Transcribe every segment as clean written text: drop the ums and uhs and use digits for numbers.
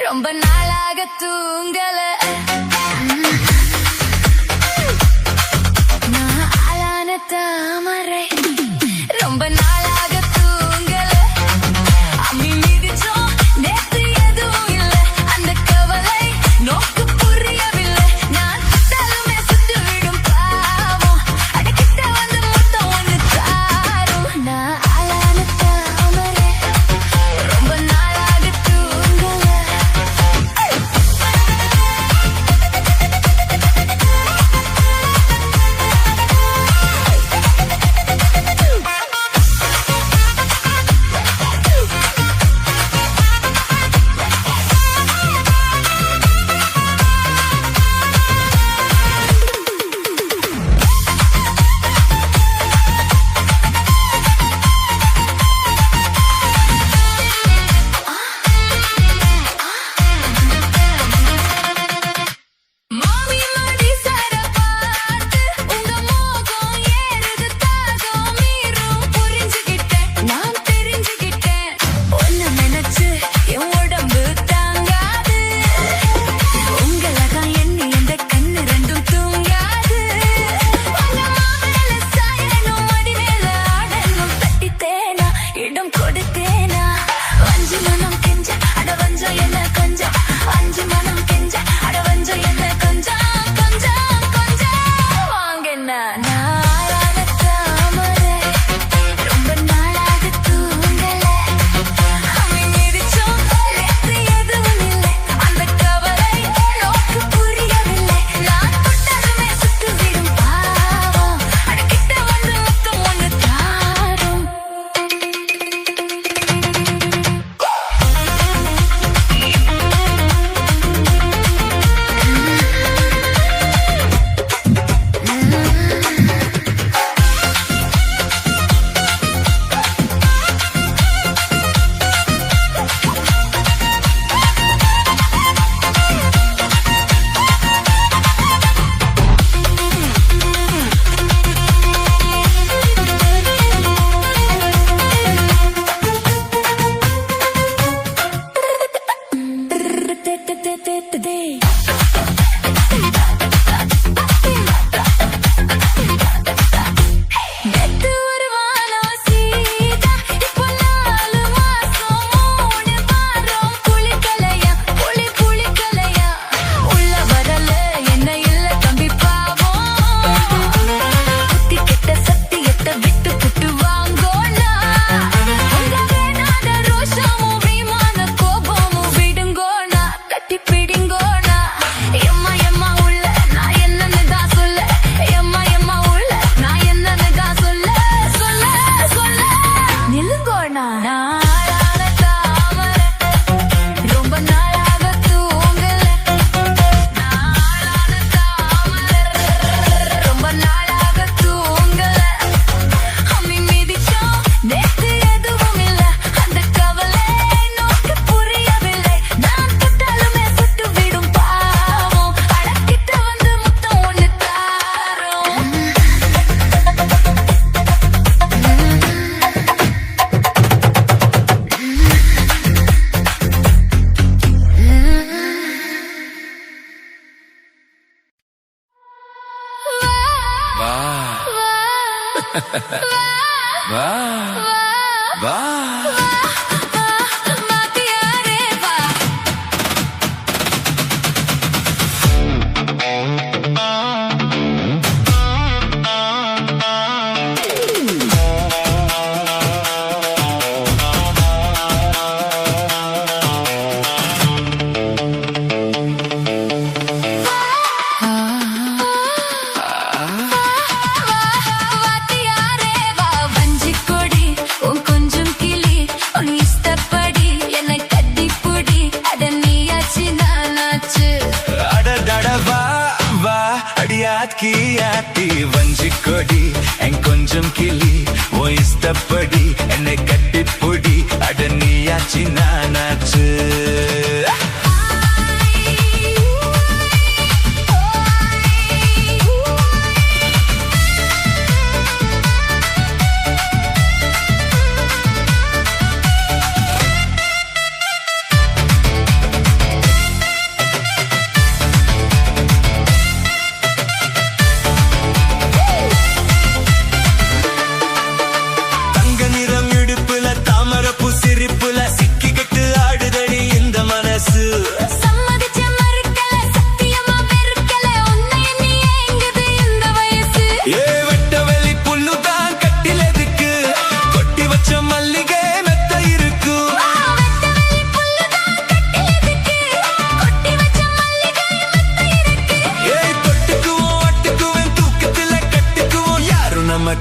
ரொம்ப நாளாக தூங்கல நான் ஆளான தாமரை ரொம்ப நாளாக தூங்கல அம்மி மிதிச்சோம் நேத்து எதுவும் இல்லை அந்த கவலை நோக்கு புரியவில்லை நான் சுத்தாலுமே சுட்டு விடும் பாவம் அடக்கிட்ட வந்து மொத்தம் ஒன்று தாரும் நான் ஆளான தாமரை ரொம்ப நாளாக தூங்கல வாத்தியாரே வா வஞ்சிக்கொடி உன் கொஞ்சம் கிளி அடியாக்கி ஆட்டி வஞ்சி கொடி என் கொஞ்சம் கிளி ஓ இஷ்டப்படி என்னை கட்டி பொடி அட நீயாச்சி நானாச்சு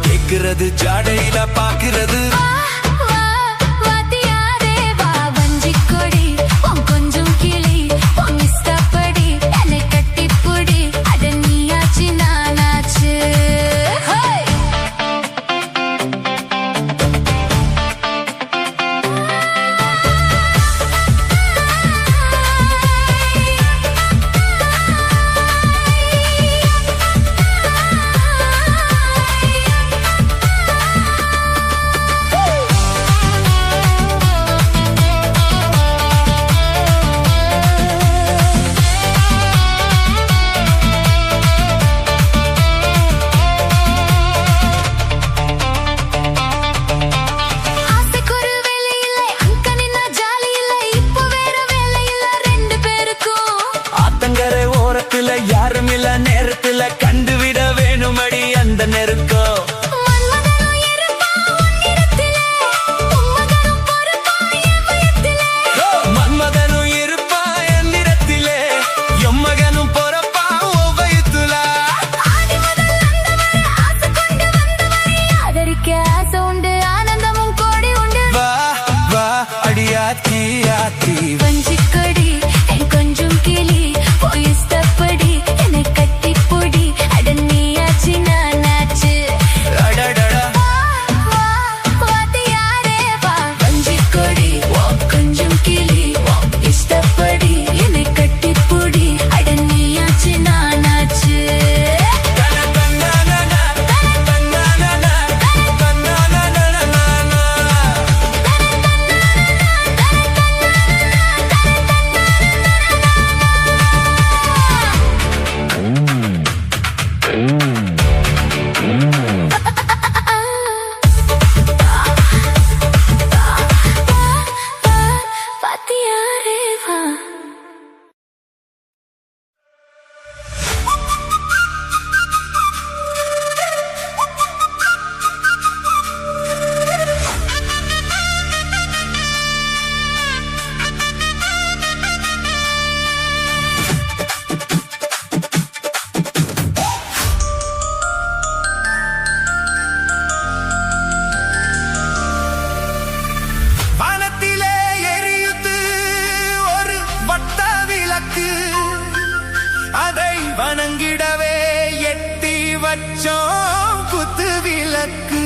கேக்குறது ஜாடையில பாக்குறது யாருமில்ல நேரத்துல கண்டுவிட வேணுமடி அந்த நெருக்கம் மன்மதனும் இருப்பா என் நிறத்திலே எம்மகனும் பொறப்பா உபயத்துல ஆசை உண்டு ஆனந்தமும் கோடி உண்டு வா வா அடியாத்தி ஆத்தி வஞ்சி கொடி என் கொஞ்சம் கிளி இஷ்டப்படி என்னை கட்டி பொடி அட நீயாச்சு நானாச்சு வாத்தியாரே வா வஞ்சி கொடி கொஞ்சம் கிளி இஷ்டப்படி என்னை கட்டி பொடி அட நீயாச்சு நானாச்சு அதை வணங்கிடவே எட்டி வச்சோம் குத்து விளக்கு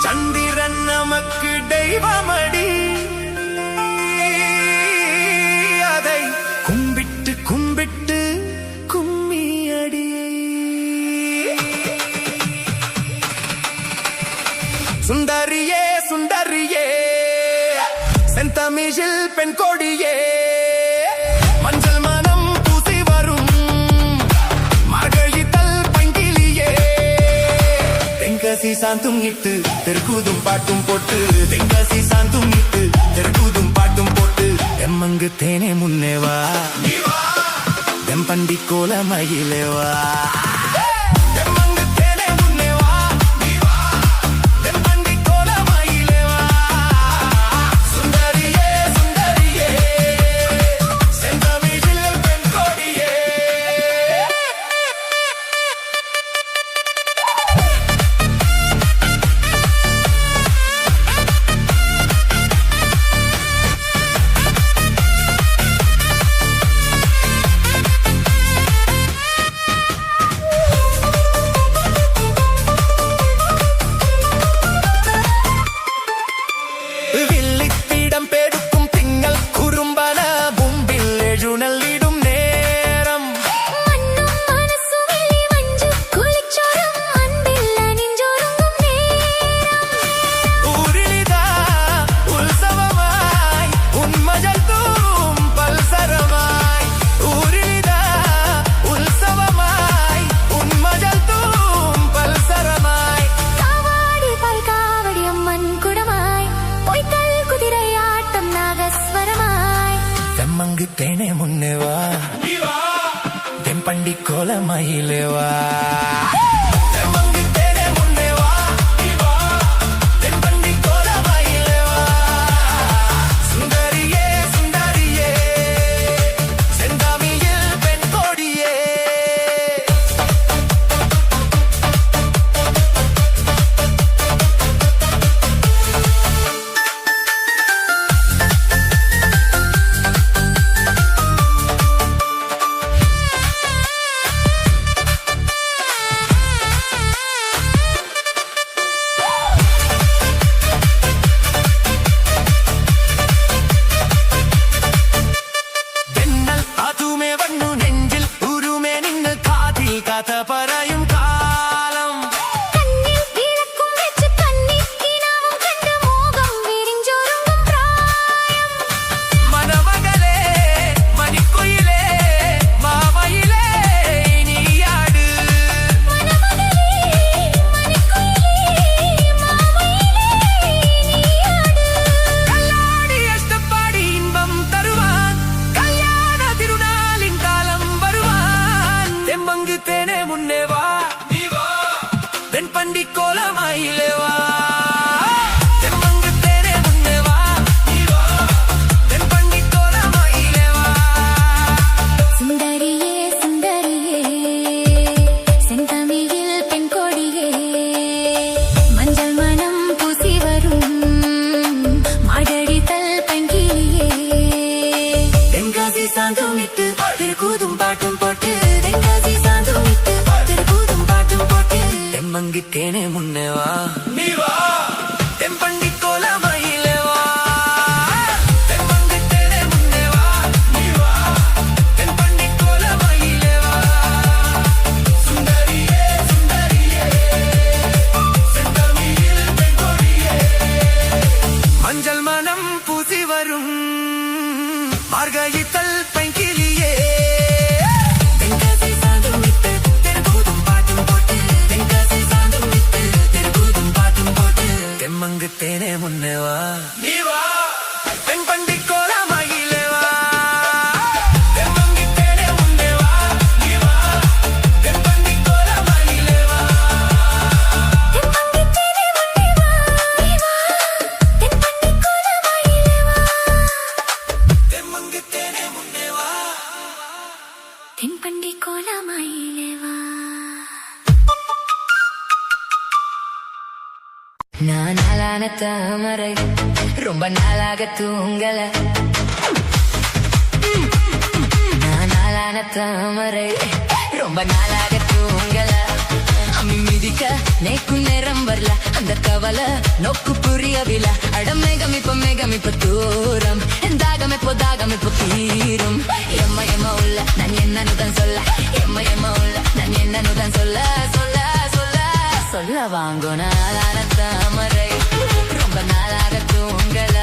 சந்திரன் நமக்கு தெய்வமடி அதை கும்பிட்டு கும்பிட்டு கும்மியடி சுந்தரியே சுந்தரியே செந்தமிழில் பெண் கொடியே மஞ்சள் மனம் பூசி வரும் மார்கழித்தல் பங்கிலியே தென்காசி சாந்தும் இட்டு தெற்குதும் பாட்டும் போட்டு தென்காசி சாந்தும் இட்டு தெற்குதும் பாட்டும் போட்டு எம்மங்கு தேனே முன்னேவா தெம்பண்டி கோல மயிலேவா தென்பண்டி கோலமயிலேவா தெம்மங்கு தேனே முன்னே வா நீ வா தென்பண்டி கோலமயிலேவா சுந்தரியே சுந்தரியே செந்தாமியில் பெண் கொடியே പറയും കാലം കണ്ണിൽ വിളക്കും വെച്ച് കണ്ണിക്കിനാവും കണ്ട് മോഹം വിരിഞ്ചൊരുങ്ങും പ്രായം മണമകളെ മണിക്കുയിലേ മാമയിലേ നീയാട് മണമകളേ മണിക്കുയിലേ മാമയിലേ നീയാട് കല്ലാടി അഷ്ടപ്പാടി ഇன்பം തരുവാൻ കല്യാണ തിരുനാളിൻ കാലം വരുവാൻ തെമ്മങ്ക് തേനേ മുന്നേ വാ നീ വാ തെൻപണ്ടി കോലമയിലേ വാ തെമ്മങ്ക് തേനേ മുന്നേ വാ നീ വാ തെൻപണ്ടി കോലമയിലേ വാ സുന്ദരിയേ സുന്ദരിയേ செந்தமிழில் பெண் கொடியே மஞ்சள் மனம் பூசி வரும் மாடடித்தல் பங்கிலியே தென்காசி சாந்தும் இட்டு திருக்கூதும் பாட்டும் போட்டு தென்காசி சாந்தும் இட்டு திருக்கூதும் பாட்டும் போட்டு தெம்மங்கு தேனே முன்னே வா நீ வா தென்பண்டி கோலமயிலே வா தெம்மங்கு தேனே முன்னே வா நீ வா தென்பண்டி கோலமயிலே வா சுந்தரியே சுந்தரியே செந்தமிழில் பெண் கொடியே மஞ்சள் மனம் பூசி வரும் மார்கழித்தல் பைங்கிலியே தென்காசி சாந்தும் விட்டு தெருக்கூதும் பாட்டும் போட்டு தென்காசி சாந்தும் விட்டு தெருக்கூதும் பாட்டும் போட்டு தெம்மங்கு தேனே முன்னே வா நீ வா தென்பண்டி கோலமயிலே வா தெம்மங்கு தேனே முன்னே வா நீ வா தென்பண்டி கோலமயிலே வா தெம்மங்கு தேனே முன்னே வா நீ வா தென்பண்டி கோலமயிலே வா தெம்மங்கு தேனே முன்னே வா தென்பண்டி கோலமயிலே வா நான் நாளான தாமரை ரொம்ப நாளாக தூங்கல நான் நாளான தாமரை ரொம்ப நாளாக தூங்கல அம்மி மிதிக்க நேக்கு நேரம் வரல அந்த கவலை நோக்கு புரியவில்லை அட மேகம் இப்ப தூரம் தாகம் இப்போ தீரும் எம்ம உள்ள நான் என்னன்னு சொல்ல எம்ம உள்ள நான் என்னன்னு சொல்ல சொல்ல சொல்ல சொல்ல வாங்கோ நாளான தாமரை ரொம்ப நாளாக தூங்கல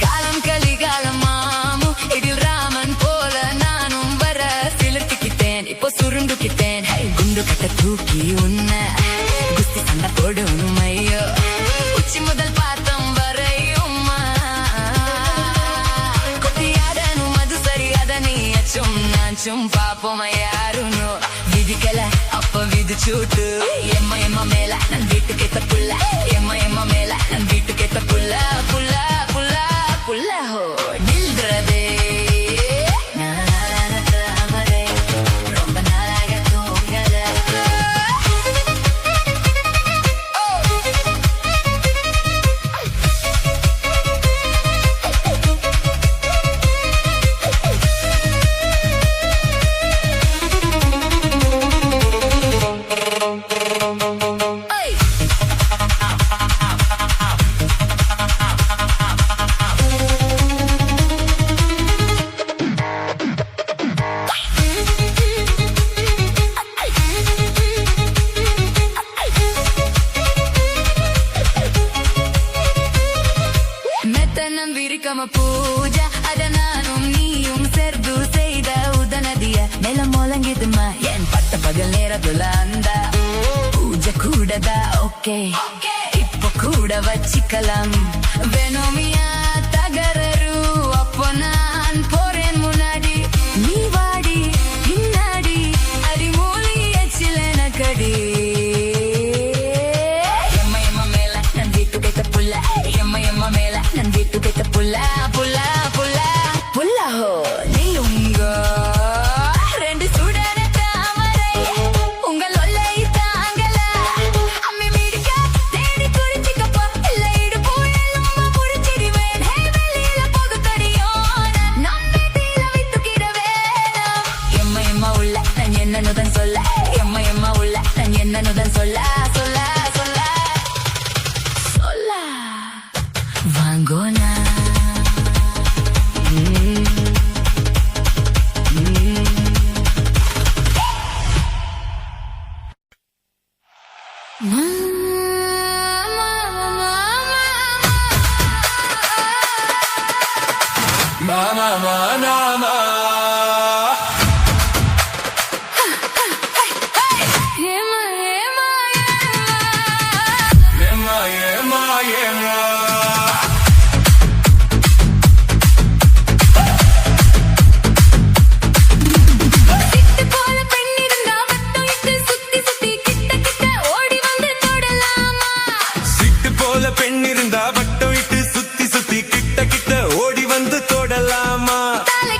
காலம் கலிகாலம் மாமு இதில் ராமன் போல நானும் வர சிலிர்த்துக்கிட்டேன் இப்போ சுருண்டுக்கிட்டேன் குண்டு கட்ட தூக்கி உன்ன குஸ்தி சண்டை போடணும் ஐயோ உச்சி முதல் பார்த்தம் வரையும் கொட்டியாடனும் அது சரி அத நீ அச்சும் நாச்சும் பாப்போம் யாருன்னு விதிக்கல அப்ப விதிச்சுட்டு எம்ம மேல நன் வீட்டுக்கேத்த புள்ள எம்ம மேல நன் வீட்டுக்கேத்த புள்ள புள்ள புள்ள புள்ள ஹோ நில்றதே நாளான தாமரை ரொம்ப நாளாக தூங்கல நம்ம பூஜை அத நானும் நீயும் சேர்ந்து செய்த உதனதிய மேல முழங்கிதுமா என் பட்ட பகல் நேரத்துல அந்த பூஜை கூடதா ஓகே இப்போ கூட வச்சிக்கலாம் வேணுமியா தகரரு அப்போ நான் போறேன் முன்னாடி நீ வாடி பின்னாடி அடிமூலி எச்சிலன கடி எம்மா மேல நன் வீட்டு கைத்த புள்ள எம்மா மேல நன் வீட்டு கைத்த புள்ள புள்ள புள்ள புள்ள ஹோ நீங்க ரெண்டு சுடன தாமரை உங்கள் ஒல்லை தாங்கல அம்மி மீடிக்க தேடி குறிச்சிக்கப்போ இல்ல இடுப்பு எலும்ப புடிச்சிடுவேன் ஹே வெளியில போக தெரியும் நான் வீட்டில வைத்துக்கிட வேணும் எம்மா உள்ள நான் என்னன்னுதான் சொல்ல எம்மா உள்ள நான் என்னன்னுதான் சொல்ல சொல்ல சொல்ல சொல்ல வாங்கோனா Mama, mama, yema, yema, yema. சிட்டு போல பெண் இருந்தா வட்டம் இட்டு சுத்தி சுத்தி கிட்ட கிட்ட ஓடி வந்து தொடலாமா சிட்டு போல பெண் இருந்தா வட்டம் இட்டு சுத்தி சுத்தி கிட்ட கிட்ட ஓடி வந்து தொடலாமா தலை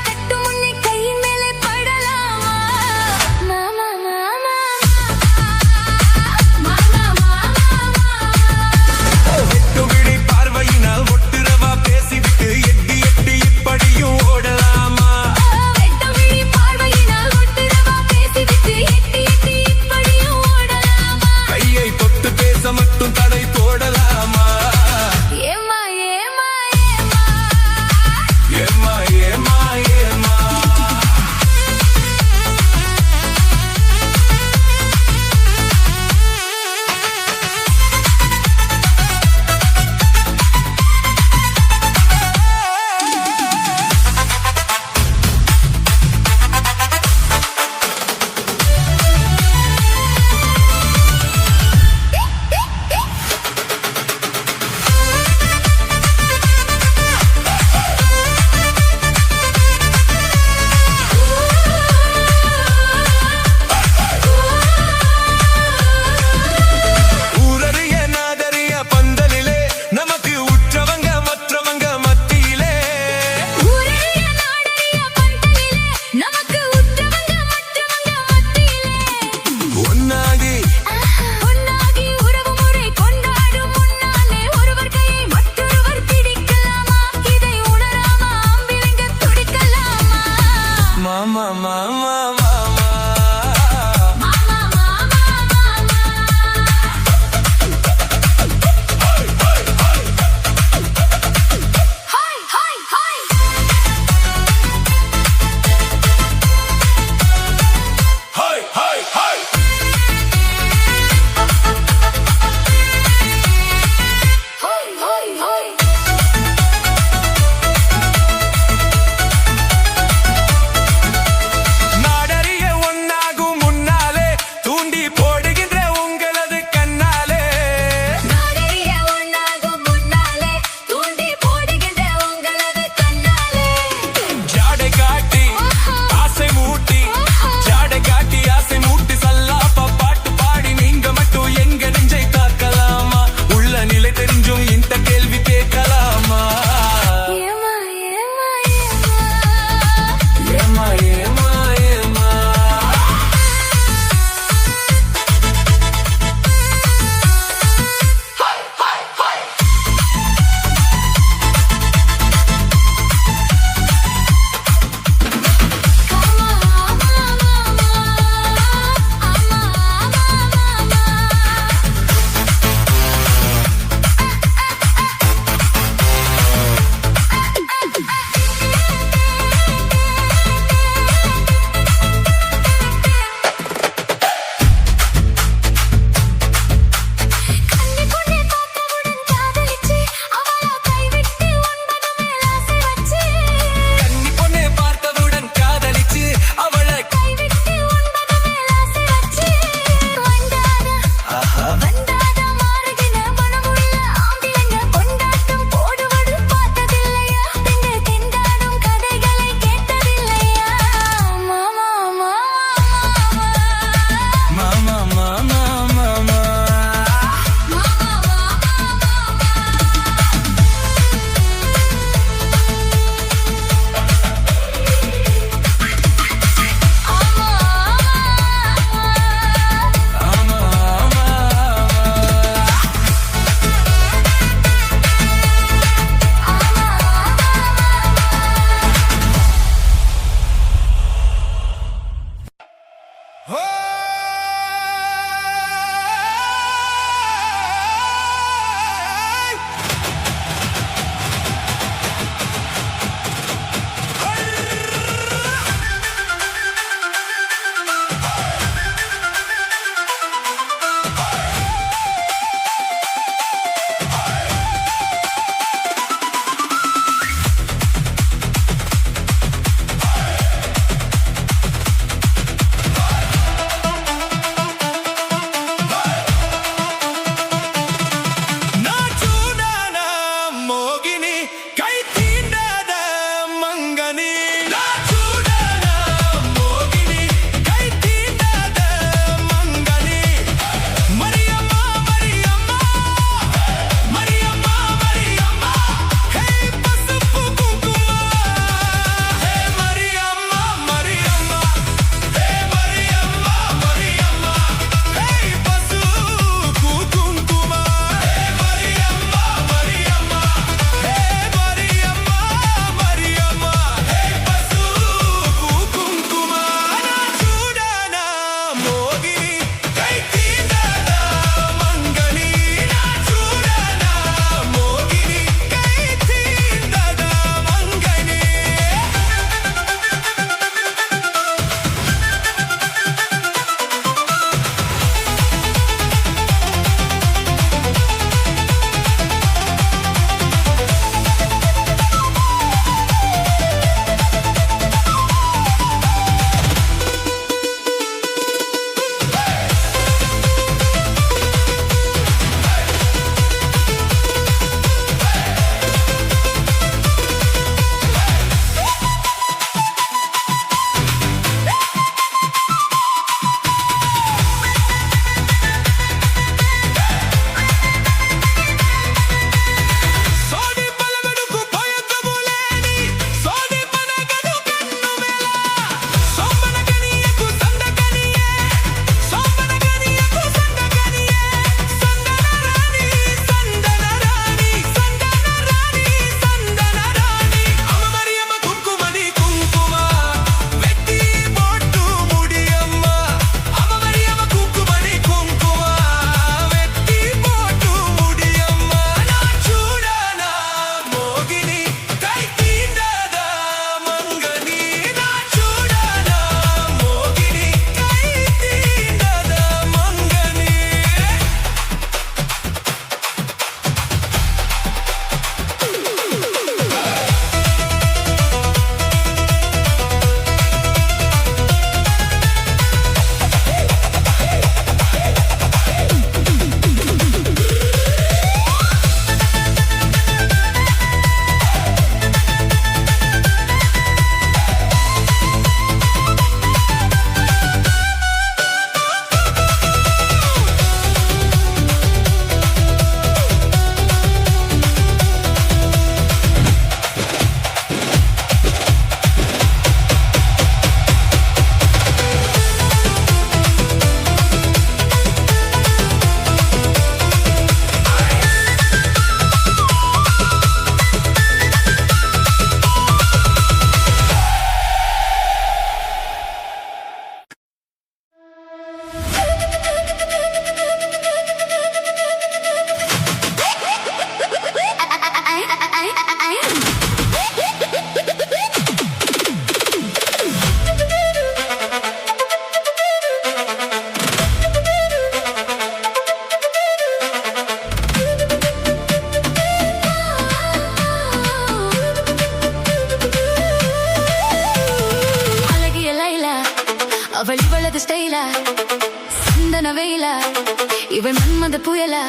இவள் மன்மத புயலா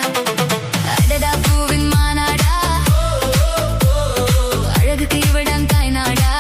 அடடா பூவின் மாநாடா அழகுக்கு இவடன் தாய்நாடா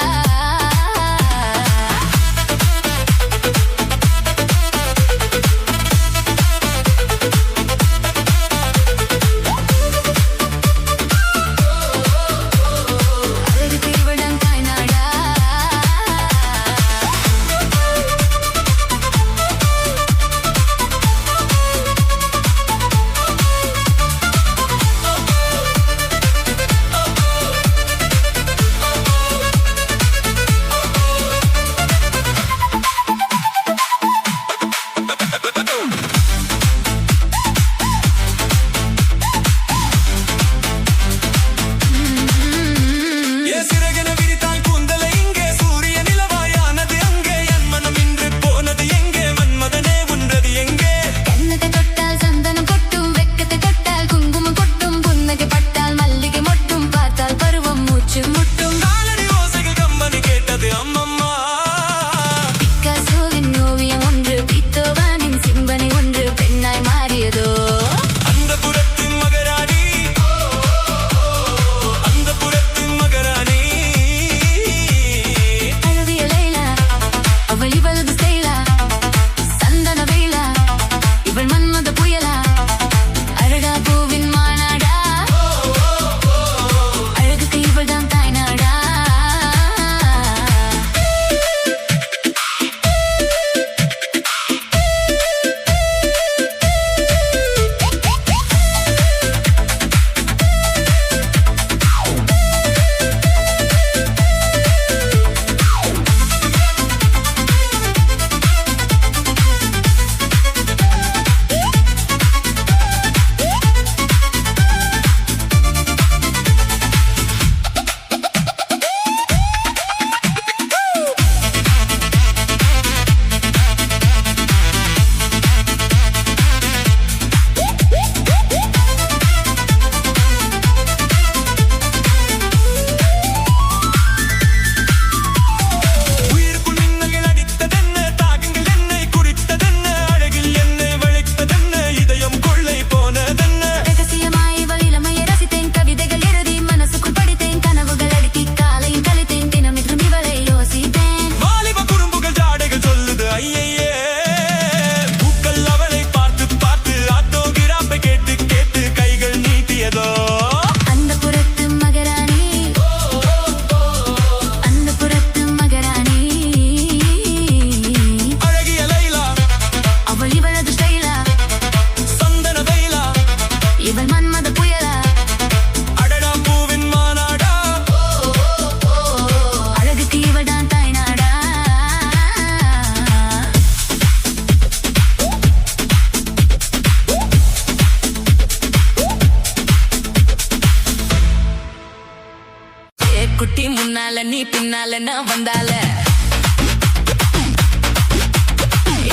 குட்டி முன்னால நீ பின்னால நான் வந்தால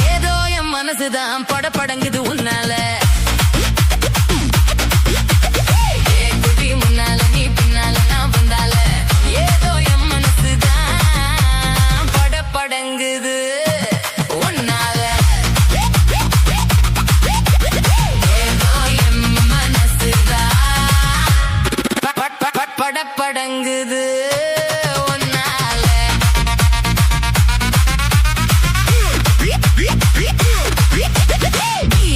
ஏதோ என் மனசுதான் படபடங்குது உன்னால குட்டி முன்னால நீ பின்னால நான் வந்தால ஏதோ என் மனசுதான் படபடங்குது உன்னால ஏதோ என் மனசுதான் படபடங்குது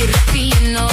Rapino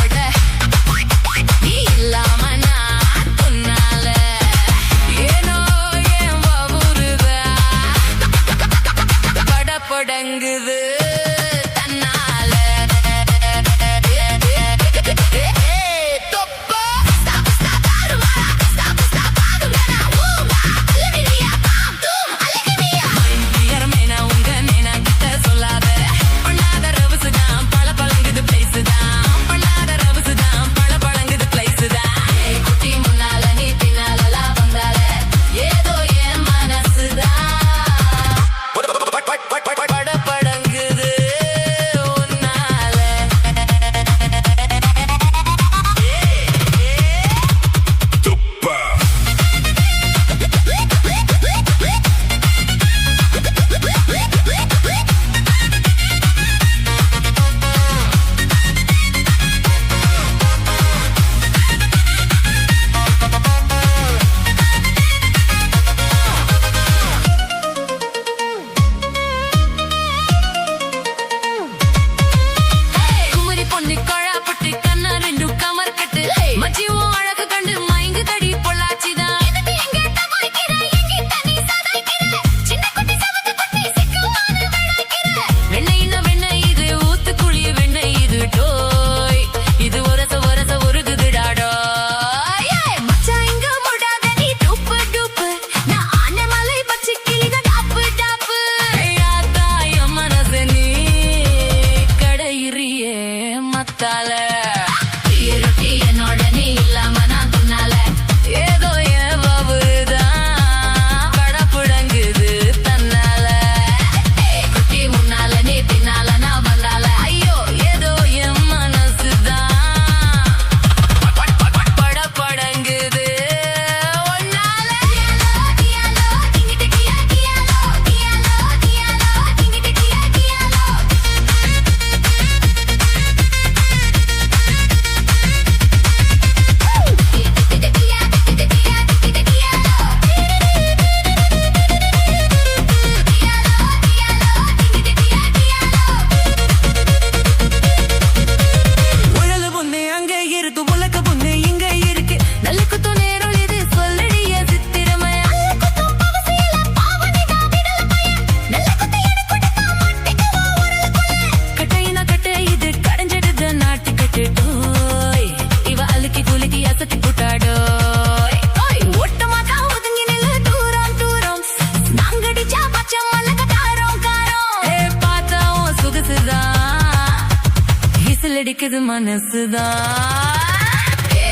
துடிக்குது மனசுதான்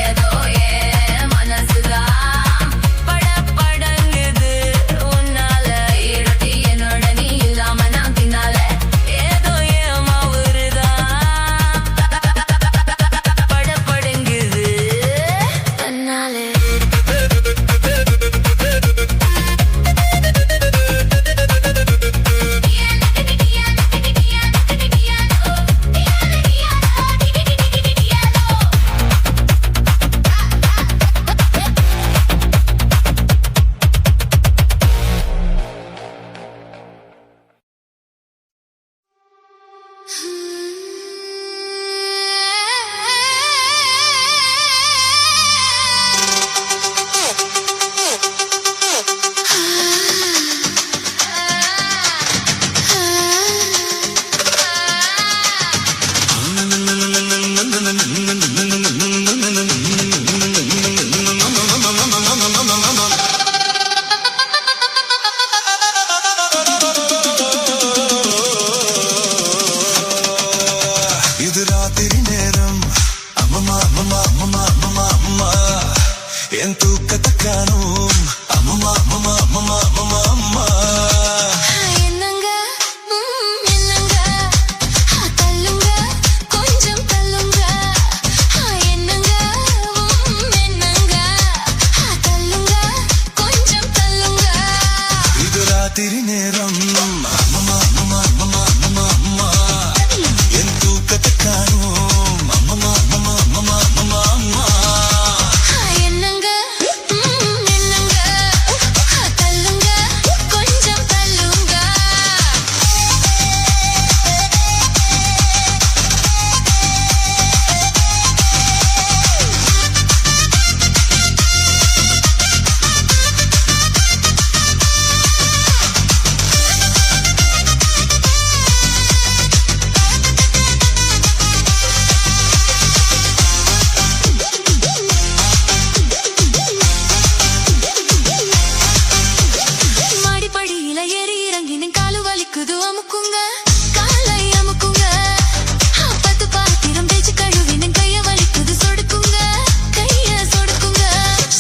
ஏதோ ஏன் மனசுதான் படபடங்குது உன்னால இடத்தி என்னோட நீ இல்லாம நான் தின்னால ஏதோ ஏமா வருதான் படபடங்குது தன்னாலே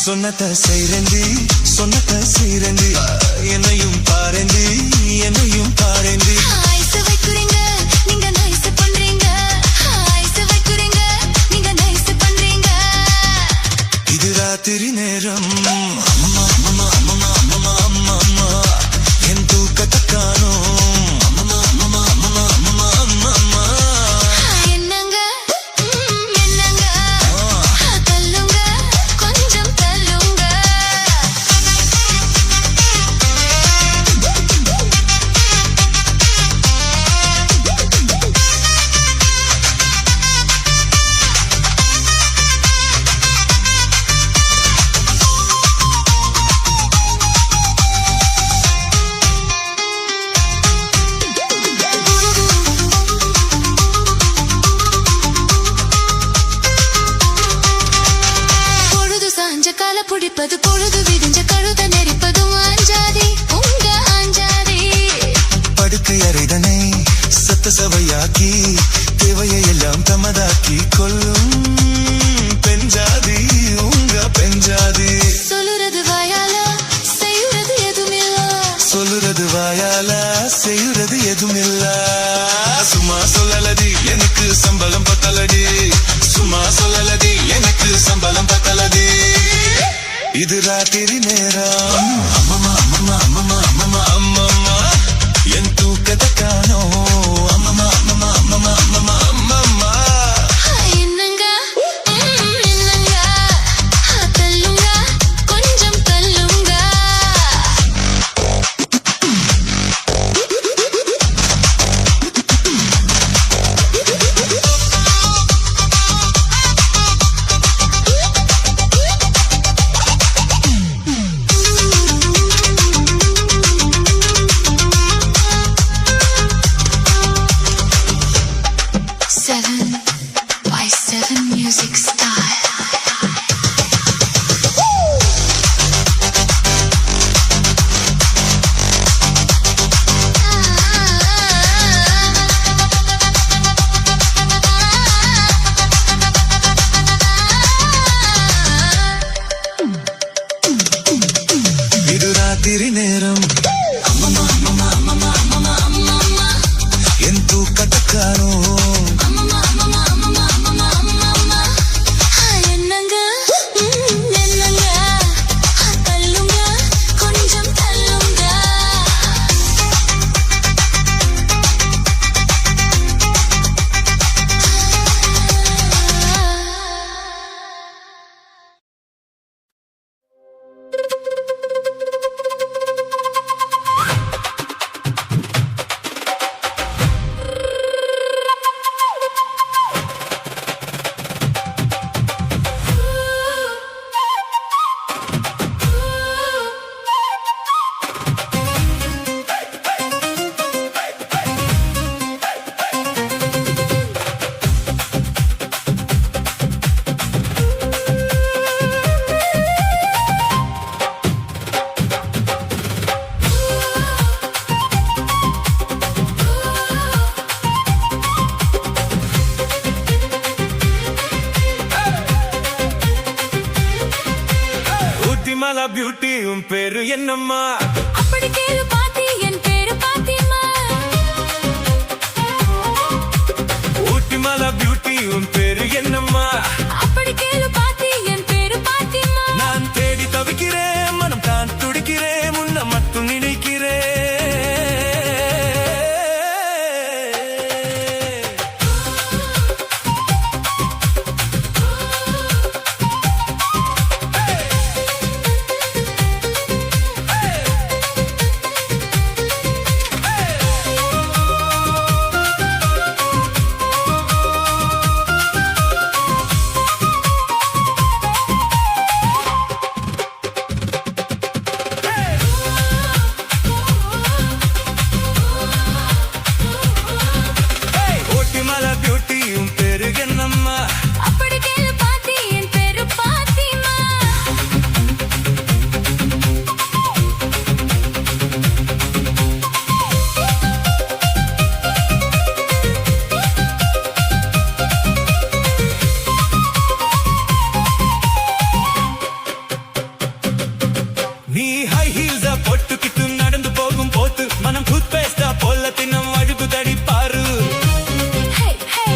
சொன்னத செய்றேந்தி சொன்னத செய்றேந்தி என்னையும் பாரேந்தி என்னையும் பாரேந்தி ஐஸ் வைக்குறீங்க நீங்க நைஸ் பண்றீங்க ஐஸ் வைக்குறீங்க நீங்க நைஸ் பண்றீங்க இது ராத்திரி நேரம் அம்மா அம்மா அம்மா அம்மா அம்மா அம்மா என் தூக்கத்தை காணோம் அம்மா அம்மா அம்மா அம்மா அம்மா அம்மா என்னங்க என்னங்க தள்ளுங்க கொஞ்சம் தள்ளுங்க பொழுது சாஞ்ச கால புடிப்பது பொழுது விடிஞ்ச கழுத நெரிப்பதும் அஞ்சாதி உங்க அஞ்சாதி படுக்கை அறைதனை சத்த சவையாக்கி தேவையை எல்லாம் தமதாக்கி கொள்ளும் பெஞ்சாதி உங்க பெஞ்சாதி சொல்லுறது வாயால செய்யுறது எதுமில்ல சொல்லுறது வாயால செய்யுறது எதுமில்ல சும்மா சொல்லலடி எனக்கு சம்பளம் பத்தலடி சும்மா சொல்லலடி எனக்கு சம்பளம் பத்தலடி இது ராத்திரி நேரம் அம்மம்மா அம்மம்மா அம்மம்மா அம்மம்மா அம்மம்மா என் தூக்கத்தை காணோம் அம்மம்மா அம்மம்மா அம்மம்மா அம்மம்மா அம்மம்மா என்னங்க என்னங்க தள்ளுங்க கொஞ்சம் தள்ளுங்க ஊட்டிமலா பியூட்டி உன் பேரு என்னம்மா அப்படி கேளு பாத்தி என் பேரு பாத்திமா ஊட்டிமலா பியூட்டி உன் பேரு என்னம்மா அப்படி கேளு பாத்தி என் பேரு பாத்திமா நான் தேடி தவிக்கிறேன் மனம் தான் துடிக்கிறேன் முன்ன மட்டும் நினைக்கிறேன் ஊட்டிமலா பியூட்டி உன் பேரு என்னம்மா அப்படி கேளு பாத்தி என் பேரு பாத்திமா நீ ஹை ஹீல்ஸா போட்டுக்கிட்டு நடந்து போகும் போது மனம் டூத் பேஸ்டா போல தினம் அழுகு தடி பாரு ஹே ஹே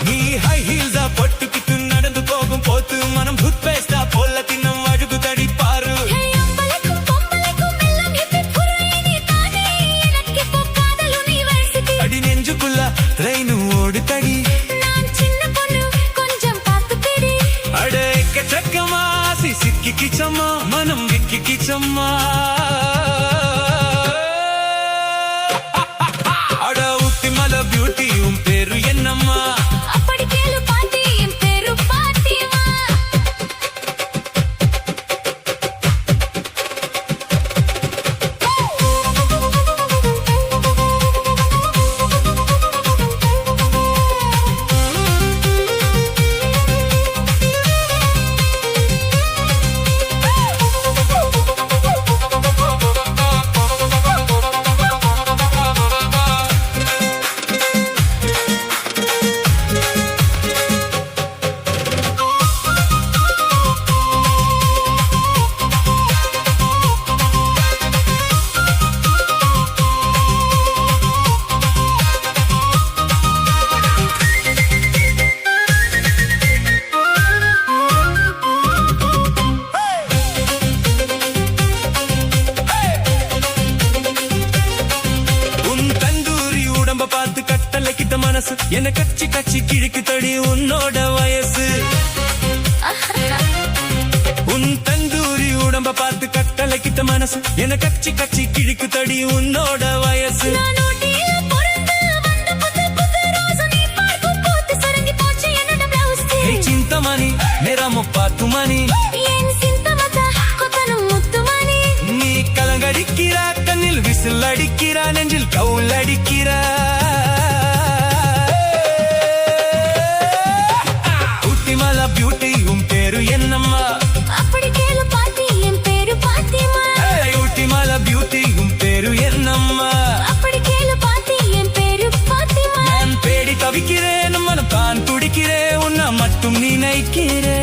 நீ ஹை ஹீல்ஸா போட்டுக்கிட்டு நடந்து போகும் போது மனம் டூத் பேஸ்டா போல தினம் அழுகு தடி பாரு ஹே அம்பளைக்கும் பொம்பளைக்கும் எல்லாம் இப்ப புரியனே தானே எனக்கு இப்போ காதல் யுனிவர்சிட்டி அடி நெஞ்சுக்குள்ள ட்ரெயின் ஓடு தடி நான் சின்ன பொண்ணு கொஞ்சம் பார்த்து பிடி அட எக்கச்சக்கமா சிக்கி கிச்சம்மா மனம் விக்கி கிச்சம்மா அட ஊட்டிமலா பியூட்டி உன் பேரு என்னம்மா அப்படி கேளு பாத்தி என் பேரு பாத்திமா உன் தந்தூரி உடம்ப பார்த்து கட்டளை கிட்ட மனசு என்ன கச்சி கச்சி கிழக்கு தடி உன்னோட வயசு உன் தந்தூரி உடம்ப பார்த்து கட்டளை கிட்ட மனசு என்ன கச்சி கச்சி கிழக்கு தடி உன்னோட வயசு நான் ஊட்டியில பிறந்து வந்த புது புது ரோஸ் நீ பார்க்கும் போது சுருங்கி போச்சு என்னோட பிளவுஸ் ஹே சிந்தமணி மேரா முப்பாத்துமணி என் சிந்தமதா கொத்தனு முத்துமணி நீ கலங்கடிக்கிறா கண்ணில் விசில் அடிக்கிறா நெஞ்சில் கவுல் அடிக்கிறா ஊட்டிமலா பியூட்டி உன் பேரு என்னம்மா அப்படி கேளு பாத்தி என் பேரு பாத்திமா ஊட்டிமலா பியூட்டி உன் பேரு என்னம்மா அப்படி கேளு பாத்தி என் பேரு பாத்திமா நான் தேடி தவிக்கிறேன் மனம் தான் துடிக்கிறேன் உன்னை மட்டும் நினைக்கிறேன்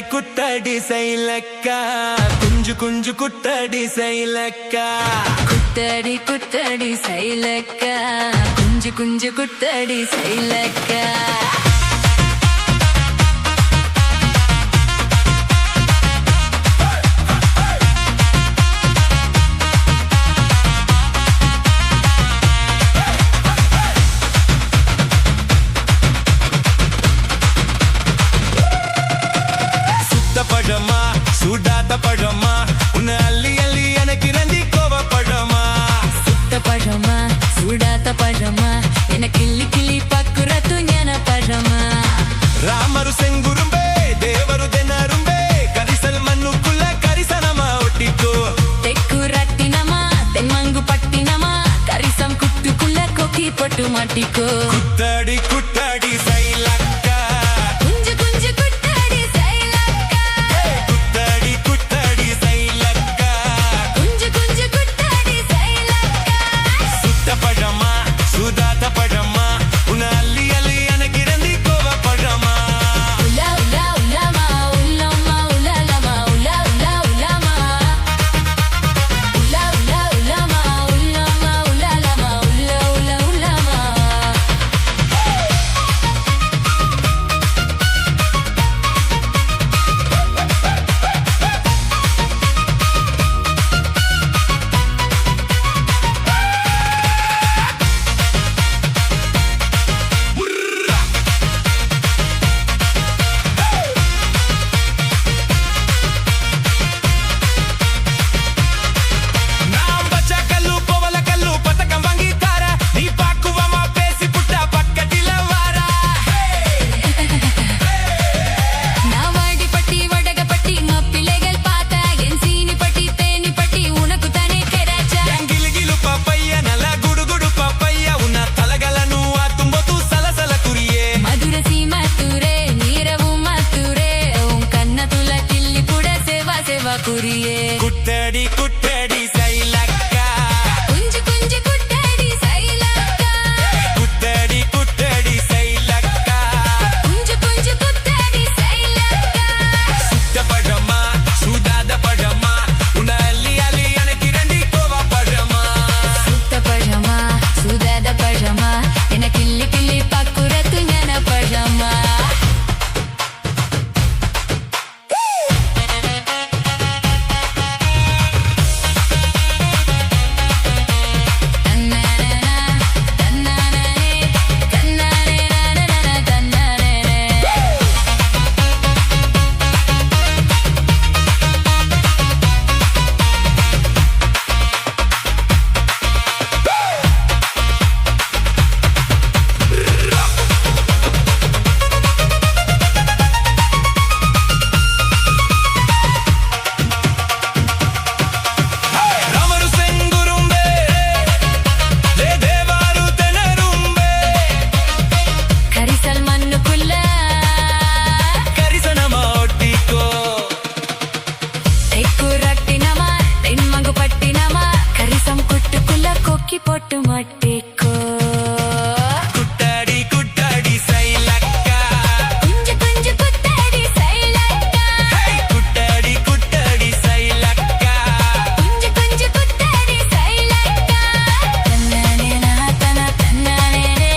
குத்தடி சைலக்கா குஞ்சு குஞ்சு குத்தடி சைலக்கா குத்தடி குத்தடி சைலக்கா குஞ்சு குஞ்சு குத்தடி சைலக்கா பழமா சூடாத பழமா உன்னை அள்ளி அள்ளி எனக்கு நந்தி கோவப்பழமா சுத்த பழமா சூடாத பழமா என கிள்ளி கிள்ளி பக்குறத்து ஞான பழமா ராமரு செங்குரும்பே தேவரு தென்னரும்பே கரிசல் மண்ணுக்குள்ள கரிசனமா ஒட்டிக்கோ தெக்கு ரத்தினமா தென்மங்கு பட்டினமா கரிசம் குட்டுக்குள்ள கொக்கி போட்டு மாட்டிக்கோ குத்தடி குத்தடி சைலக்கா குஞ்சு குஞ்சு குத்தடி சைலக்கா குத்தடி குத்தடி சைலக்கா குஞ்சு குஞ்சு குத்தடி சைலக்கா சுத்த பழமா சூதாத பழமா உன்னை அள்ளி அள்ளி எனக்கு நந்தி கோவப்பழமா உலா உலா உலாமா உலமா உலலமா உலா உலா உலாமா உலா உலா உலாமா உலமா உலலமா உலா உலா உலாமா நான் பச்ச கல்லு போவல கல்லு பதக்கம் வாங்கி தார நீ பாக்குவமா பேசி புட்டா பக்கத்தில வாரா நான் வாடிப்பட்டி வடகப்பட்டி மாப்பிள்ளைகள் பார்த்தா என் சீனிப்பட்டி தேனிப்பட்டி உனக்கு தானே கிடைச்சா ಗಿಲು ಪಪ್ಪಯ್ಯ ನಲ ಗುಡು ಗುಡು ಪಪ್ಪಯ್ಯ ಉನ್ನ ತಲಗಲನು ತುಂಬೊತ್ತು ಸಲಸಲ ಕುರಿಯೇ ಮಧುರ ಸೀಮತ್ತೂರೇ ನೀರವು ಮತ್ತೂರೇ ಓಂ ಕನ್ನ ತುಲ ಕಿಲ್ಲಿ ಕೂಡ ಸೇವಾ ಸೇವಾ ಕುರಿಯೇ ಕುಟ್ಟಡಿ ಕುಟ್ಟಡಿ ಸೈಲಕ್ಕ ಕುಂಜು ಕುಂಜು ಕುಟ್ಟಡಿ ಸೈಲಕ್ಕ ಕುಟ್ಟಡಿ ಕುಟ್ಟಡಿ ಸೈಲಕ್ಕ ಕುಂಜು ಕುಂಜು ಕುಟ್ಟಡಿ ಸೈಲಕ್ಕ ಸುತ್ತ ಪಡಮ ಸುದಾದ ಪಡಮ ಉನ್ನ ಅಲ್ಲಿ ಅಲ್ಲಿ ಅನಕಿ ರಂಡಿ ಕೋವ ಪಡಮ ಸುತ್ತ ಪಜಮ ಸುದಾದ ಪಜಮ ಎನ ಕಿಲ್ಲಿ ಕಿಲ್ಲಿ ಪಕ್ಕುರತು ಜ್ಞಾನ ಪಜಮ ರಾಮರು ಸೆಂಗುರುಂಬೆ ದೇವಾರು ತೆನರುಂಬೆ ಕರಿಸಲ್ ಮಣ್ಣು ಕುಲ್ಲ ಕರಿಸನ ಮಾಡಿಕೋ ತೆಕ್ಕು ರಟ್ಟಿನಮ ತೆನ್ಮಗು ಪಟ್ಟಿನಮ ಕರಿಸಂ ಕುಟ್ಟುಕುಲ್ಲ ಕೊಕ್ಕಿ ಪೊಟ್ಟು ಮಟ್ಟಿಕೋ ಕುಟ್ಟಡಿ ಕುಟ್ಟಡಿ ಸೈಲಕ್ಕ ಕುಂಜು ಕುಂಜು ಕುತ್ತಡಿ ಸೈಲಕ್ಕ ಕುಟ್ಟಡಿ ಕುಟ್ಟಡಿ ಸೈಲಕ್ಕ ಕುಂಜು ಕುಂಜು ಕುತ್ತಡಿ ಸೈಲಕ್ಕ ತನ್ನಾನೆ ನಾತನ ತನ್ನಾನೇನೆ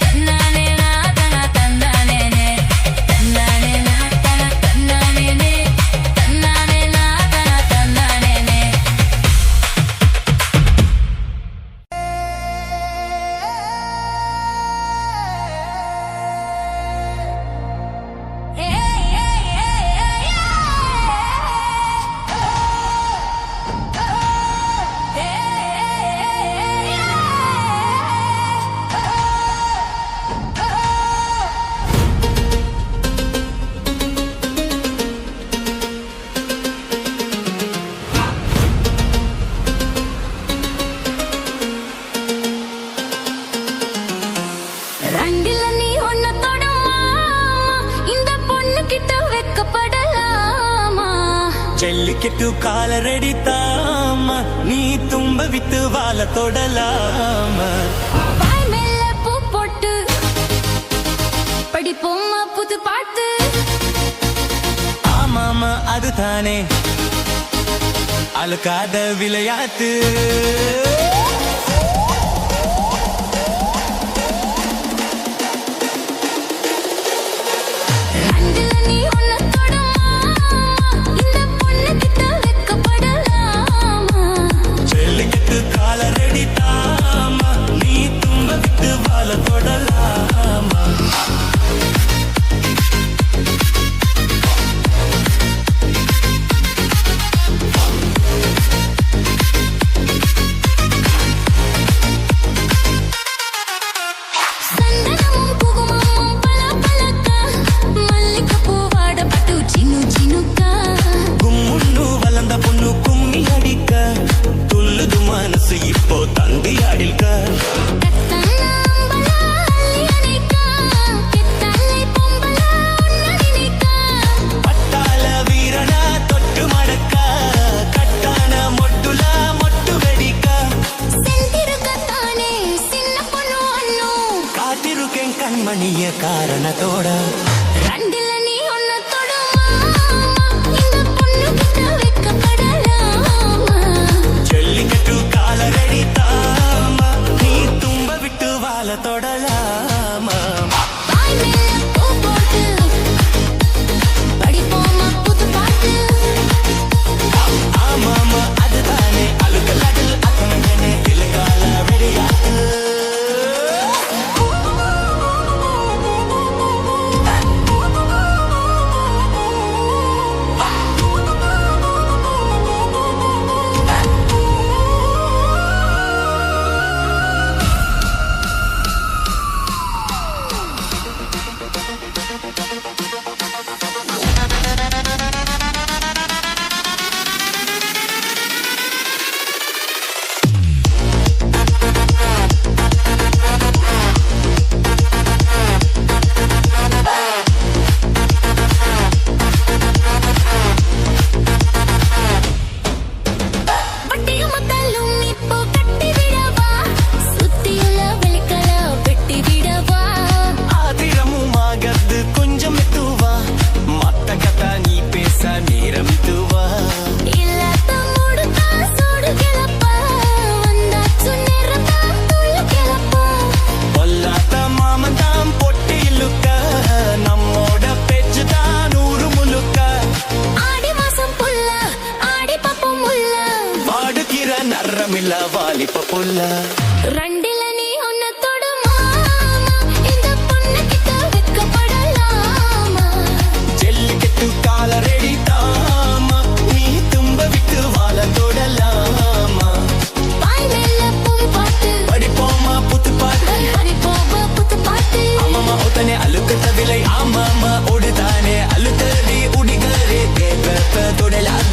ತನ್ನಾನೆ ನಾತನ ತನ್ನಾನೇನೆ ತನ್ನಾನೆ ನಾತನ ತನ್ನಾನೇನೆ ತನ್ನಾನೆ ನಾತನ ತನ್ನಾನೇನೆ ரண்டில நீ ஒன்ன தொடமா இந்த பொண்ணு கிட்ட வெக்கப்படலாமா ஜல்லிக்கட்டு காலரடி தாம நீ தும்ப வித்து வாழ தொடலாம வாய் மேல பூ போட்டு படிப்போமா புது பாட்டு ஆம அதுதானே அழுக்காத விளையாட்டு அண்டுல நீ உன்னை தொடமா இந்த பொண்ணு கிட்ட வெட்கப்படலாமா ஜல்லிக்கட்டு காலரடி தாமா நீ தும்ப விட்டு வாழ தொடலாமா சந்தனமும் குங்குமமும் பளபளக்க மல்லிகைப்பூ வாட பட்டு சின்ன சின்னக்கா கும்முன்னு வளர்ந்த பொண்ணு கும்மி அடிக்க துள்ளுது மனசு இப்போ தந்தி அடிக்க கத்தனாம்பலா அள்ளியனைக்கா கெத்தலை பொம்பலா உன்னதினைக்கா பட்டாள வீரனா தொட்டு மடக்க கட்டான மொட்டுல மொட்டு வெடிக்க செந்திருக்கத்தானே சின்ன பொண்ணு அண்ணோ காத்திருக்கேன் கண்மணிய காரணத்தோட ரெண்டுல நீ உன்னை தொடமா இந்த பொண்ணு கிட்ட வெட்கப்படலாமா ஜல்லிக்கட்டு காலரடி தாமா நீ தும்ப விட்டு வாழ தொடலாமா வாய் மேல பூ போட்டு படிப்போமா புது பாட்டு ஆமாமா அதுதானே அழுக்கலாட்டு அத்தனை இலக்கால வெடியாட்டு பட்டியும் மக்களும் இப்போ கட்டி விடவா சுத்தியுள்ள விளக்கல வெட்டி விடவா ஆதிரமும் ஆகது கொஞ்சம் மெத்துவா மத்த கதா நீ பேச நேரம் துவா இல்லாத மூடுதா சூடு கிளப்பா வந்தாச்சு நேரத்தா துள்ளு கிளப்பா பொல்லாத மாமன் தான் பொட்டி இழுக்க நம்மோட பேச்சு தான் நூறு முழுக்க ஆடி மாசம் புல்ல ஆடி பாப்போம் முல்ல வாடுகிற நரமில்ல வாலிப்ப புல்ல ரெண்டுல நீ உன்னை தொடமா இந்த பொண்ணு கிட்ட வெட்கப்படலாமா ஜல்லிக்கட்டு காலரடி தாமா நீ தும்ப விட்டு வாழ தொடலாமா வாய் மேல பூ பாட்டு படிப்போமா புத்து பாட்டு படிப்போமா புது பாட்டு அம்மம்மா ஒத்தனை அழுக்கத்த விலை ஆமாமா ஒடுதானே அழுத்தடி உடிகரே தேவத்த தொடலாக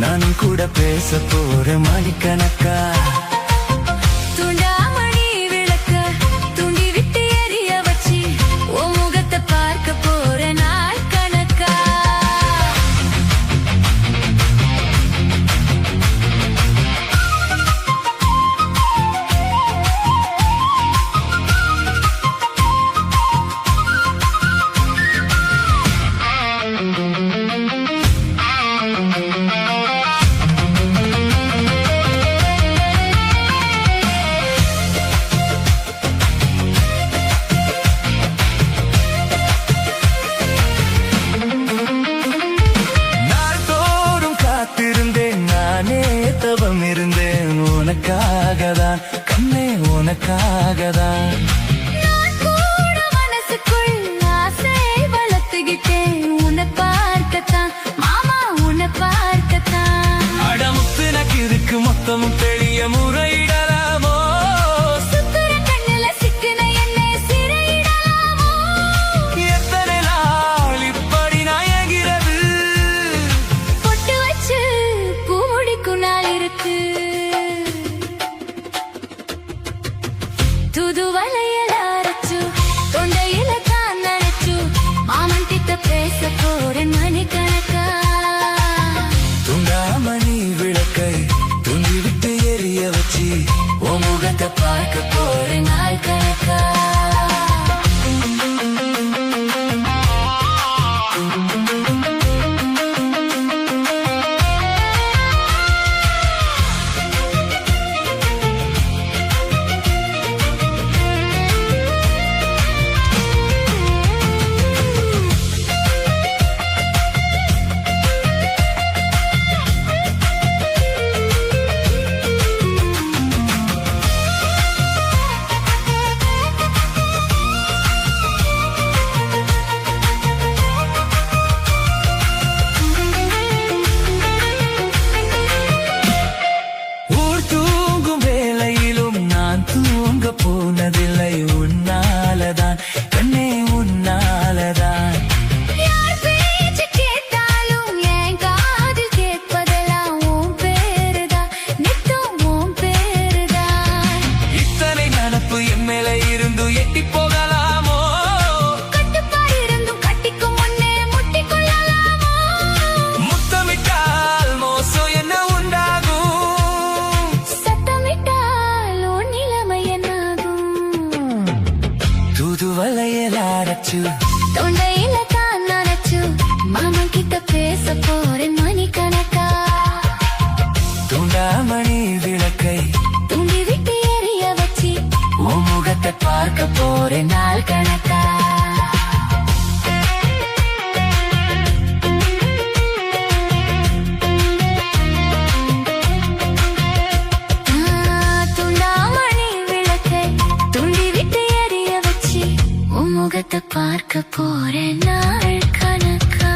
நானும் கூட பேச போற மணிக்கணக்கா துண்டாமணி விளக்க துண்டி விட்டு எரிய வச்சு உன் முகத்தை பார்க்க போற நாள் கணக்கா தவம் இருந்தேன் உனக்காகதான் கண்ணே உனக்காகதான் நான் கூட மனசுக்குள் ஆசை வளர்த்துக்கிட்டேன் உன்னை பார்க்கத்தான் மாமா உன்னை பார்க்கத்தான் அடமுத்து நக்கு இருக்கு மொத்தமும் தெளிய முறையிடலாமோ சுத்துற கண்ணுல சிக்கின என்னை சிறையிடலாமோ எத்தனை நாள் இப்படி நாயகிறது பொட்டு வச்சு பூ முடிக்கும் நாள் இருக்கு தூது வலையில அரைச்சு தொண்டையில தான் நினைச்சு மாமன் கிட்ட பேச போறேன் மணிக்கணக்கா துண்டாமணி விளக்கை துண்டி விட்டு எரிய வச்சு உன் முகத்தை பார்க்க போறேன் நாள் கணக்கா ஊர் தூங்கும் வேளையிலும் நான் தூங்க போனதில்லை உன்னாலதான் கண்ணே உன்னாலதான் யார் பேச்சு கேட்டாலும் என் காதில் கேட்பதெல்லாம் உன் பேருதான் நித்தம் உன் பேருதான் இத்தனை நடப்பு என் மேல இருந்து எட்டி போகலாமோ கட்டுப்பாடு இருந்தும் கட்டிக்கும் முன்னே முட்டிக்கொள்ளலாமோ முத்தமிட்டால் மோசம் என்ன உண்டாகும் சத்தமிட்டால் உன் நிலைமை என்னாகும் தூது வலையில் அரைச்சு தொண்டையில தான் நினைச்சு மாமன் கிட்ட பேச போறேன் மணிக்கணக்கா துண்டாமணி விளக்கை துண்டி விட்டு எரிய வச்சு உன் முகத்தை பார்க்க போறேன் நாள் கணக்கா துண்டாமணி விளக்கை துண்டி விட்டு எரிய வச்சு உன் முகத்தை பார்க்க போறேன் நாள் கணக்கா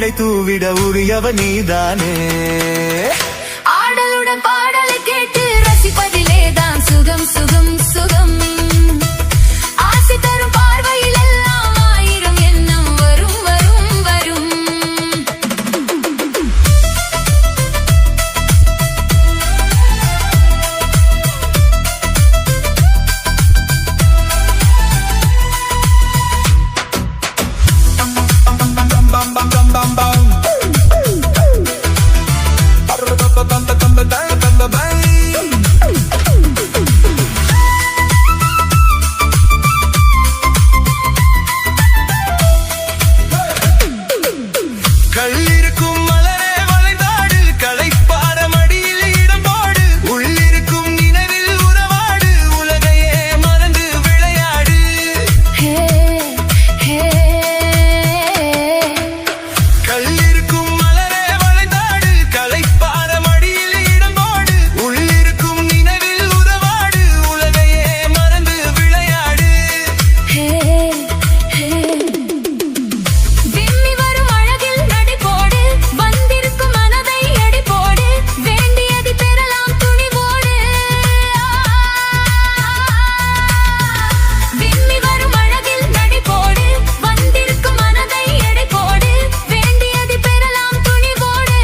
மழை தூவிட உரியவ நீதானே. ஆடலுடன் பாடலை கேட்டு ரசிப்பதிலே தான் சுகம் சுகம் சுகம். ஆசை தரும் பார்வையில் எல்லாம் ஆயிரம் எண்ணம் வரும் வரும் வரும். கள்ளிருக்கும் மலரே வளைந்தாடு, களைப்பார மடியில் இடம் போடு, உள்ளிருக்கும் நினைவில் உறவாடு, உலகையே மறந்து விளையாடு. ஹே ஹே. கள்ளிருக்கும் மலரே வளைந்தாடு, களைப்பார மடியில் இடம் போடு, உள்ளிருக்கும் நினைவில் உறவாடு, உலகையே மறந்து விளையாடு. ஹே ஹே. விம்மி வரும் அழகில் நடி போடு, வந்திருக்கும் மனதை எடை போடு, வேண்டியதை பெறலாம் துணிவோடு. விம்மி வரும் அழகில் நடி போடு, வந்திருக்கும் மனதை எடை போடு, வேண்டியதை பெறலாம் துணிவோடு.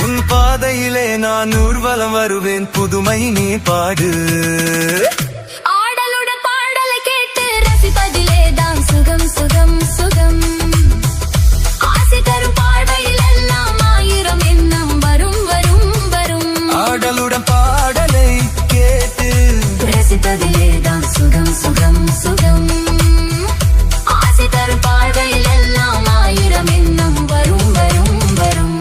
உன் பாதையிலே நான் ஊர்வலம் வருவேன், புதுமை நீ பாடு. ஆடலுடன் பாடலை கேட்டு ரசிப்பதிலே தான் சுகம் சுகம் சுகம். ஆசை தரும் பார்வையில் எல்லாம் ஆயிரம் எண்ணம் வரும் வரும் வரும். ஆடலுடன் பாடலை கேட்டு ரசிப்பதிலே தான் சுகம் சுகம் சுகம். ஆசை தரும் பார்வையில் எல்லாம் ஆயிரம் எண்ணம் வரும் வரும் வரும்.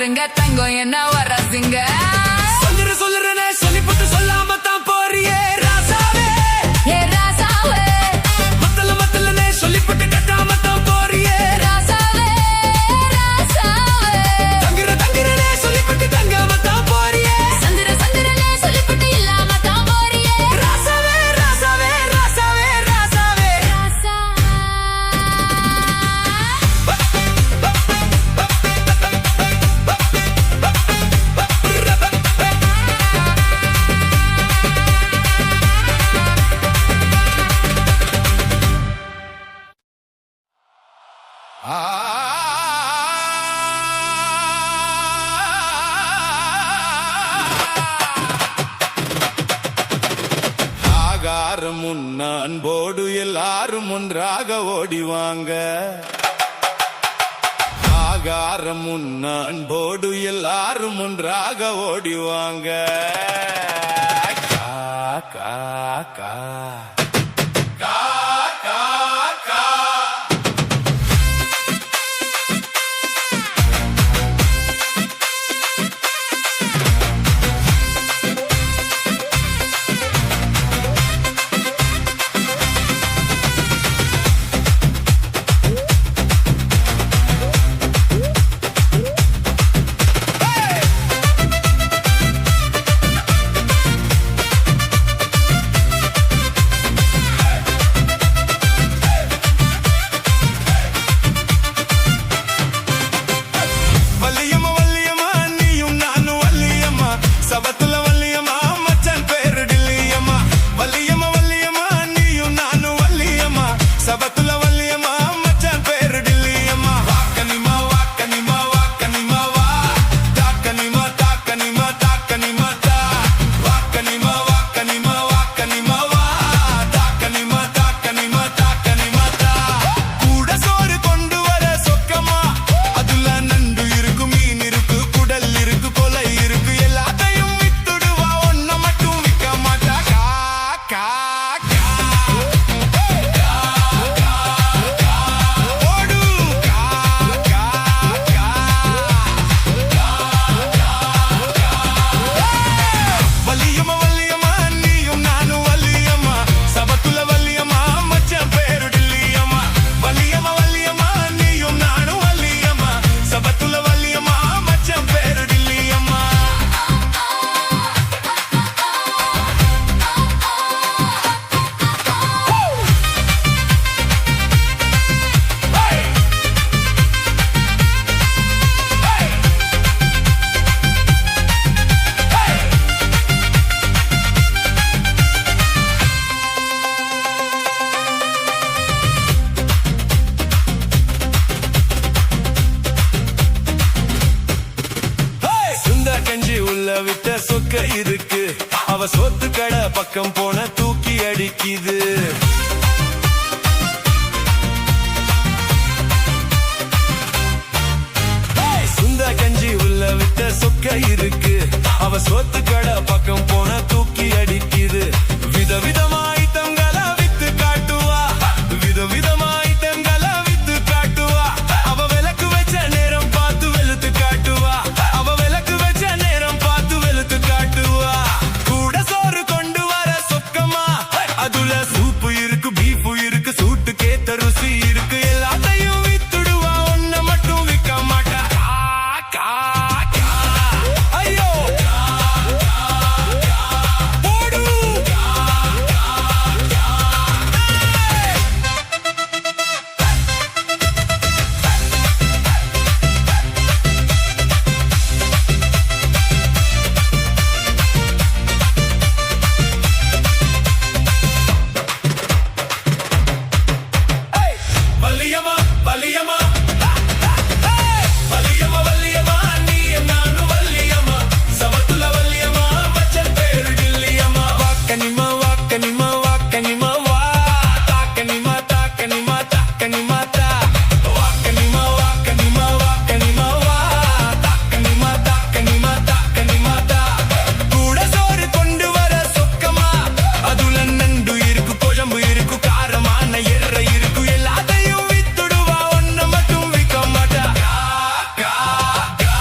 பாருங்க தங்கம் என்ன வரசிங்க சொல்லுறேனே சொல்லிப்பட்டு சொல்லாம தான் போறியே ராசாவே ஏ ராசாவே மத்தலனே சொல்லிப்பட்டு கட்டாம தான் போறியே ராசாவே ராசாவே தங்குறனே சொல்லிப்பட்டு தங்காம தான் போறியே சந்திரனே சொல்லிப்பட்டு இல்லாம தான் போறியே ராசாவே ராசாவே ராசாவே ராசாவே ராசா ஆகாரம் அன்போடு எல்லாரும் ஒன்றாக ஓடிவாங்க ஆகாரம் அன்போடு எல்லாரும் ஒன்றாக ஓடிவாங்க கா கா கா விட்ட சொக்க இருக்கு அவ சொத்து கடை பக்கம் போன தூக்கி அடிக்குது சுந்தா கஞ்சி உள்ள விட்ட சொக்க இருக்கு அவ சொத்து கடை பக்கம் போன தூக்கி அடிக்குது விதவிதமாய் தங்களை வித்து காட்டுவா விதவிதமாய் தங்களை வித்து காட்டுவா அவ விளக்கு வச்ச நேரம் பார்த்து வெளுத்து காட்டுவா அவ விளக்கு வச்ச நேரம் பார்த்து வெளுத்து காட்டுவா கூட சோறு கொண்டு வர சொக்கமா அதுல சூப்பு இருக்கு பீஃபு இருக்கு சூட்டு கேத்த ருசி இருக்கு எல்லாத்தையும் வித்துடுவா ஒன்ன மட்டும் விற்க மாட்டா கா கா ஐயோ போடு வலியமா வலியமா வலியமா வலியமா நீ நானு வலியமா சவத்துல வலியமா மச்சன் பேரு டில்லியமா வாக்கனிமா வாக்கனிமா வாக்கனிமா வா தாக்கனிமா தாக்கனிமா தாக்கனிமா தா வாக்கனிமா வாக்கனிமா வாக்கனிமா வா தாக்கனிமா தாக்கனிமா தாக்கனிமா தா கூட சோறு கொண்டு வர சொக்கமா அதுல நண்டு இருக்கு குழம்பு இருக்கு காரமான எற இருக்கு எல்லாத்தையும் வித்துடுவா ஒன்ன மட்டும் விற்க மாட்டா கா கா கா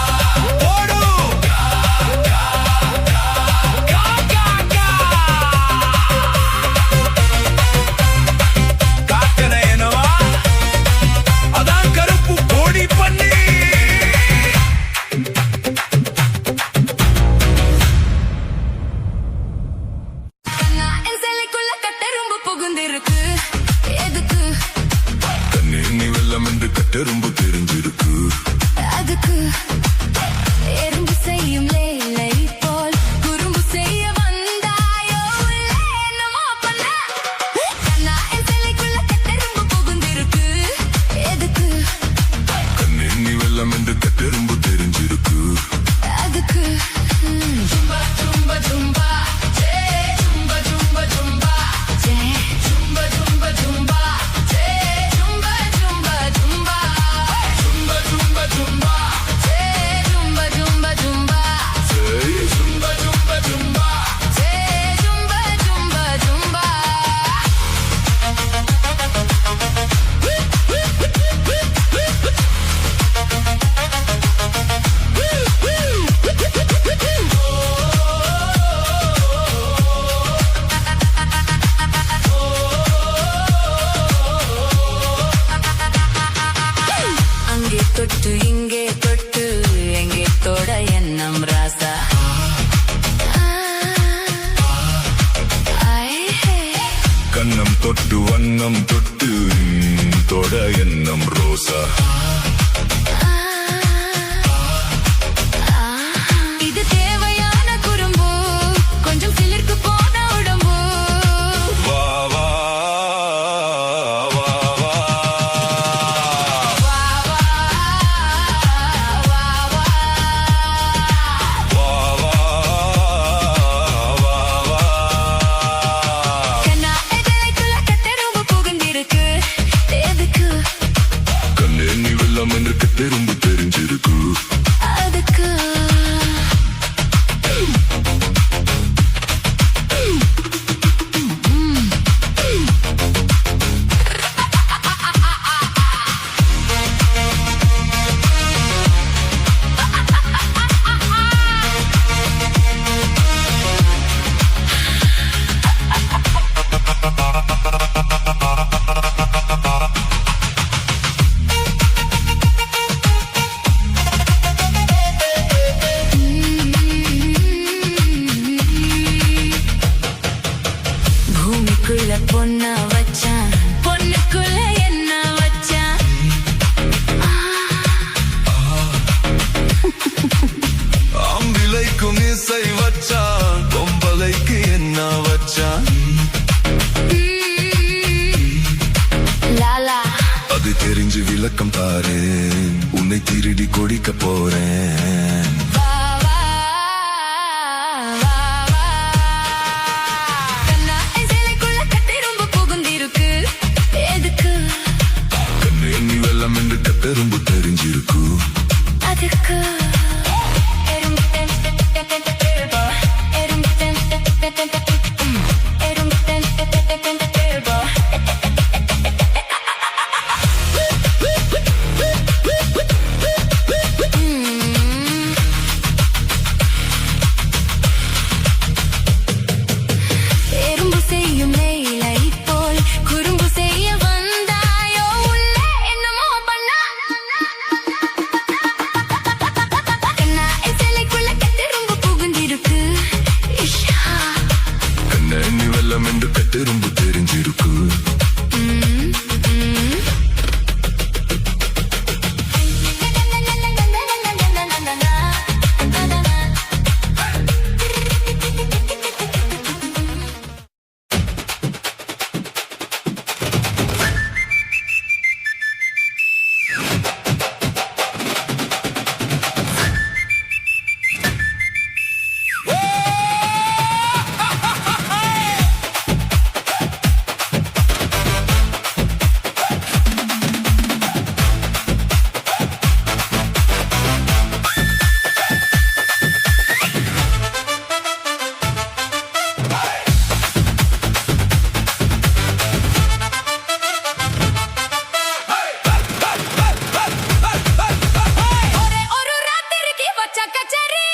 தொட எண்ணம் ராசா கண்ணம் தொட்டு வண்ணம் தொட்டு தொட எண்ணம் ரோசா இது தேவையான குறும்பு கொஞ்சம் சிலிர்க்கு போன உடம்பு வா வா வா வா கண்ணா எதலைக்குள்ள கட்டெரும்பு புகுந்திருக்கு எதுக்கு கண்ணே நீ வெள்ளம் என்று கட்டெரும்பு தெரிஞ்சிருக்கு அதுக்கு பூமிக்குள்ள பொண்ண வச்சான் பொண்ணுக்குள்ள என்ன வச்சான் அம்பிளைக்கும் இசை வச்சான் பொம்பளைக்கு என்ன வச்சான் லாலா அது தெரிஞ்சு விளக்கம் பாரு உன்னை திருடி கொடிக்க போறேன் வா வா வா வா கண்ணா எசலைக்குள்ள கட்டெரும்பு புகுந்திருக்கு எதுக்கு கண்ணே நீ வெள்ளம் என்று கட்டெரும்பு தெரிஞ்சிருக்கு அதுக்கு எறும்பு எறும்பு செய்யும் மேலை போல் குறும்பு செய்ய வந்தாயோ உள்ள என்னமோ பண்ணா கண்ணா எசலைக்குள்ள கட்டெரும்பு புகுந்திருக்கு இஷா கண்ணே நீ வெள்ளம் என்று கட்டெரும்பு தெரிஞ்சிருக்கு ஒரு ராத்திரிக்கு வச்ச கச்சேரி